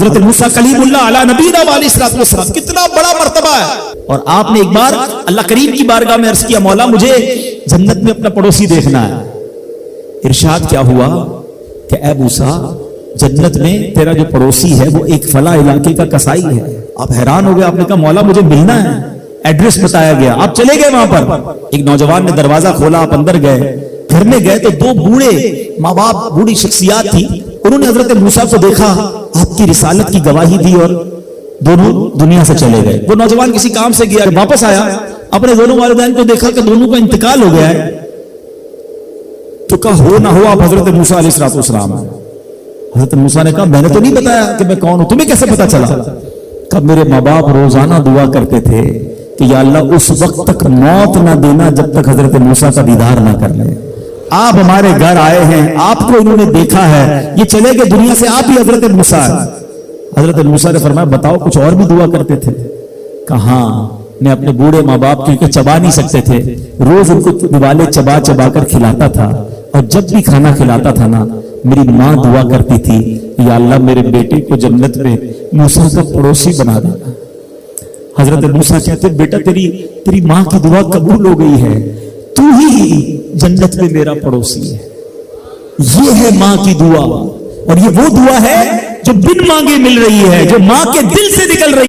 حضرت موسیٰ کلیم اللہ علی نبینا علیہ الصلوۃ والسلام، کتنا بڑا مرتبہ ہے. اور آپ نے ایک بار اللہ کریم کی بارگاہ میں عرض کیا مولا مجھے جنت میں اپنا پڑوسی دیکھنا ہے. ارشاد کیا ہوا کہ اے موسیٰ جنت میں تیرا جو پڑوسی ہے وہ ایک فلاں علاقے کا کسائی ہے. آپ حیران ہو گئے، آپ نے کہا مولا مجھے ملنا ہے. ایڈریس بتایا گیا، آپ چلے گئے وہاں پر. ایک نوجوان نے دروازہ کھولا، آپ اندر گئے. گھر میں گئے تو دو بوڑھے ماں باپ، بوڑھی شخصیات تھی. انہوں نے حضرت موسیٰ کو دیکھا، آپ کی رسالت کی گواہی دی اور دونوں دنیا سے چلے گئے. وہ نوجوان کسی کام سے گیا، واپس آیا، اپنے دونوں والدین کو دیکھا کہ دونوں کا انتقال ہو گیا ہے. تو کہا ہو نہ ہو آپ حضرت موسیٰ علیہ الصلوۃ والسلام. حضرت موسیٰ نے کہا میں نے تو نہیں بتایا کہ میں کون ہوں، تمہیں کیسے پتا چلا؟ کہ میرے ماں باپ روزانہ دعا کرتے تھے کہ یا اللہ اس وقت تک موت نہ دینا جب تک حضرت موسیٰ کا دیدار نہ کر لیں. آپ ہمارے گھر آئے ہیں، آپ کو انہوں نے دیکھا ہے، یہ چلے گئے دنیا سے، آپ ہی حضرت موسیٰ. حضرت موسیٰ نے فرمایا بتاؤ کچھ اور بھی دعا کرتے تھے؟ کہا ہاں میں اپنے بوڑھے ماں باپ کیونکہ چبا نہیں سکتے تھے، روز ان کو دیوالے چبا چبا کر کھلاتا تھا، اور جب بھی کھانا کھلاتا تھا نا میری ماں دعا کرتی تھی یا اللہ میرے بیٹے کو جنت میں موسیٰ کا پڑوسی بنا دینا. حضرت موسیٰ کہتے بیٹا تیری ماں کی دعا قبول ہو گئی ہے، تو ہی جنت میں میرا پڑوسی ہے. یہ ہے ماں کی دعا، اور یہ وہ دعا ہے جو بن مانگے مل رہی ہے، جو ماں کے دل سے نکل رہی ہے.